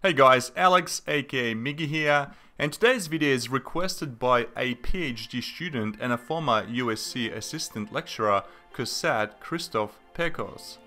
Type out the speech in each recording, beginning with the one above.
Hey guys, Alex aka Miggy here, and today's video is requested by a PhD student and a former USC assistant lecturer, COSAT Christoph Pekos.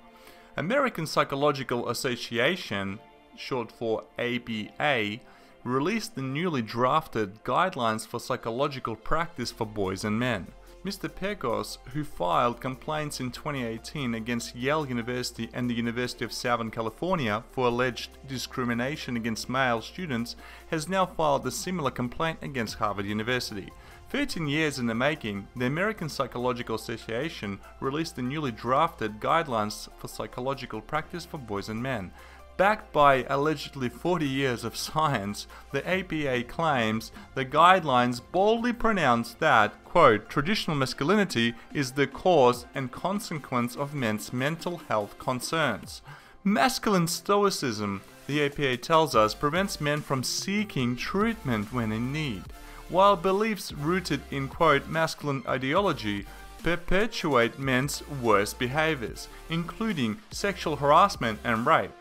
American Psychological Association, short for APA, released the newly drafted Guidelines for Psychological Practice for Boys and Men. Mr. Pekos, who filed complaints in 2018 against Yale University and the University of Southern California for alleged discrimination against male students, has now filed a similar complaint against Harvard University. 13 years in the making, the American Psychological Association released the newly drafted Guidelines for Psychological Practice for Boys and Men. Backed by allegedly 40 years of science, the APA claims the guidelines boldly pronounce that, quote, traditional masculinity is the cause and consequence of men's mental health concerns. Masculine stoicism, the APA tells us, prevents men from seeking treatment when in need, while beliefs rooted in, quote, masculine ideology perpetuate men's worst behaviors, including sexual harassment and rape.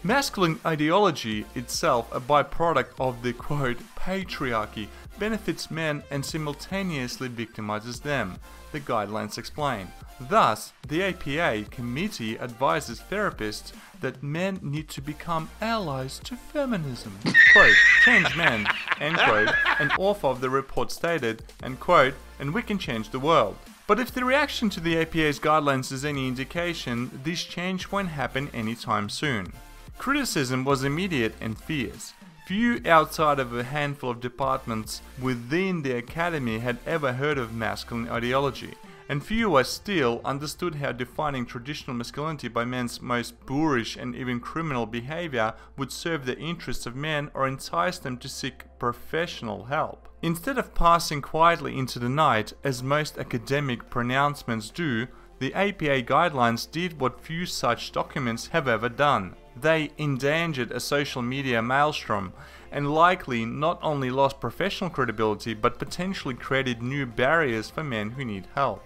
Masculine ideology itself, a byproduct of the, quote, patriarchy, benefits men and simultaneously victimizes them, the guidelines explain. Thus, the APA committee advises therapists that men need to become allies to feminism. Quote, change men, end quote, an author of the report stated, and quote, and we can change the world. But if the reaction to the APA's guidelines is any indication, this change won't happen anytime soon. Criticism was immediate and fierce. Few outside of a handful of departments within the academy had ever heard of masculine ideology, and fewer still understood how defining traditional masculinity by men's most boorish and even criminal behavior would serve the interests of men or entice them to seek professional help. Instead of passing quietly into the night, as most academic pronouncements do, the APA guidelines did what few such documents have ever done. They endangered a social media maelstrom and likely not only lost professional credibility but potentially created new barriers for men who need help.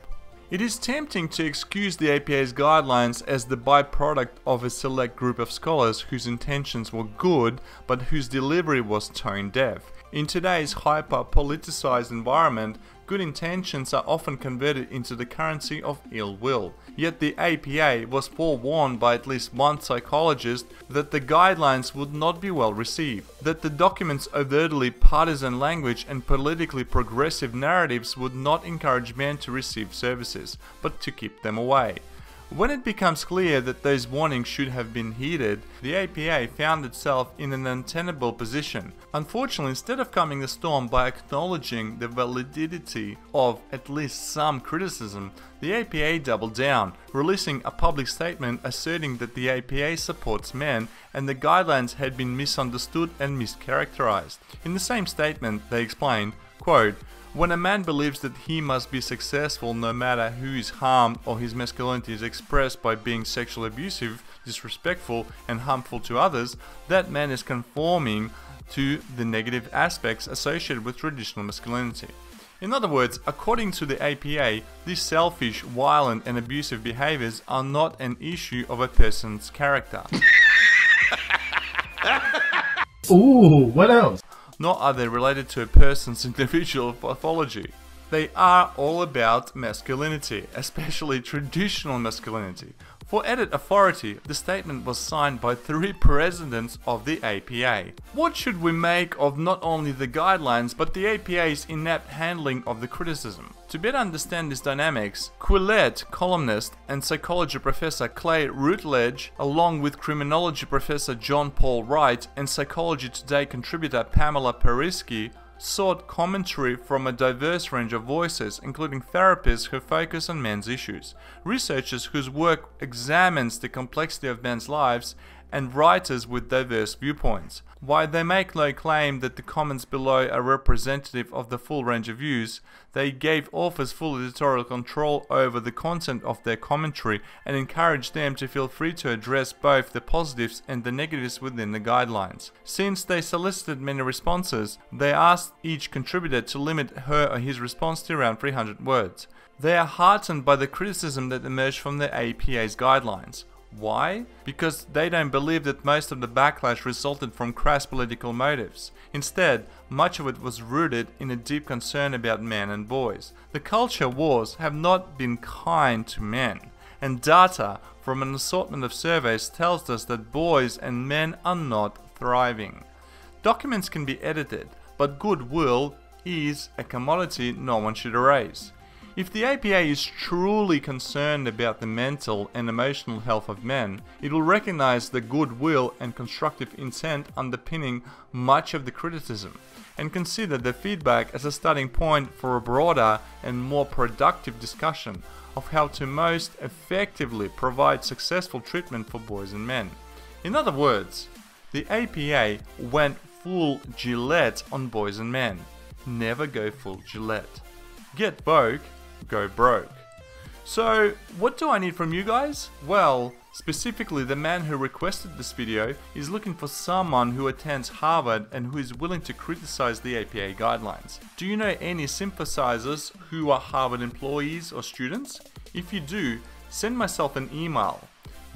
It is tempting to excuse the APA's guidelines as the byproduct of a select group of scholars whose intentions were good but whose delivery was tone deaf. In today's hyper-politicized environment, good intentions are often converted into the currency of ill will. Yet the APA was forewarned by at least one psychologist that the guidelines would not be well received, that the document's overtly partisan language and politically progressive narratives would not encourage men to receive services, but to keep them away. When it becomes clear that those warnings should have been heeded, the APA found itself in an untenable position. Unfortunately, instead of calming the storm by acknowledging the validity of at least some criticism, the APA doubled down, releasing a public statement asserting that the APA supports men and the guidelines had been misunderstood and mischaracterized. In the same statement, they explained, quote, when a man believes that he must be successful no matter who is harmed or his masculinity is expressed by being sexually abusive, disrespectful, and harmful to others, that man is conforming to the negative aspects associated with traditional masculinity. In other words, according to the APA, these selfish, violent, and abusive behaviors are not an issue of a person's character. Ooh, what else? Nor are they related to a person's individual pathology. They are all about masculinity, especially traditional masculinity. For added authority, the statement was signed by 3 presidents of the APA. What should we make of not only the guidelines but the APA's inept handling of the criticism? To better understand these dynamics, Gillette columnist and psychology professor Clay Routledge, along with criminology professor John Paul Wright and Psychology Today contributor Pamela Perisky, sought commentary from a diverse range of voices, including therapists who focus on men's issues, researchers whose work examines the complexity of men's lives, and writers with diverse viewpoints. While they make no claim that the comments below are representative of the full range of views, they gave authors full editorial control over the content of their commentary and encouraged them to feel free to address both the positives and the negatives within the guidelines. Since they solicited many responses, they asked each contributor to limit her or his response to around 300 words. They are heartened by the criticism that emerged from the APA's guidelines. Why? Because they don't believe that most of the backlash resulted from crass political motives. Instead, much of it was rooted in a deep concern about men and boys. The culture wars have not been kind to men, and data from an assortment of surveys tells us that boys and men are not thriving. Documents can be edited, but goodwill is a commodity no one should erase. If the APA is truly concerned about the mental and emotional health of men, it will recognize the goodwill and constructive intent underpinning much of the criticism, and consider the feedback as a starting point for a broader and more productive discussion of how to most effectively provide successful treatment for boys and men. In other words, the APA went full Gillette on boys and men. Never go full Gillette. Get woke, go broke. So, what do I need from you guys? Well, specifically the man who requested this video is looking for someone who attends Harvard and who is willing to criticize the APA guidelines. Do you know any sympathizers who are Harvard employees or students? If you do, send myself an email,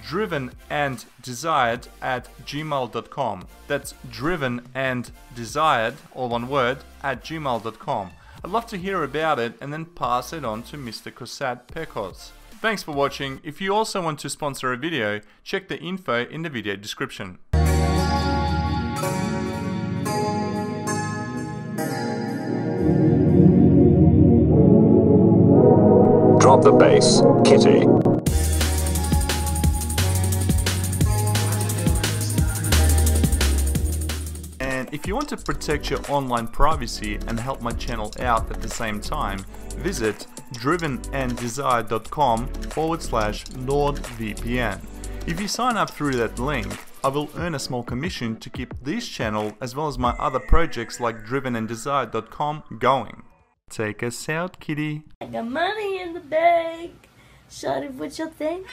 drivenanddesired@gmail.com. That's drivenanddesired, all one word, @gmail.com. I'd love to hear about it and then pass it on to Mr. Pekos. Thanks for watching. If you also want to sponsor a video, check the info in the video description. Drop the bass, Kitty. If you want to protect your online privacy and help my channel out at the same time, visit drivenanddesired.com/NordVPN. If you sign up through that link, I will earn a small commission to keep this channel as well as my other projects like drivenanddesired.com going. Take us out, kitty. I got money in the bank. Shawty, what you think?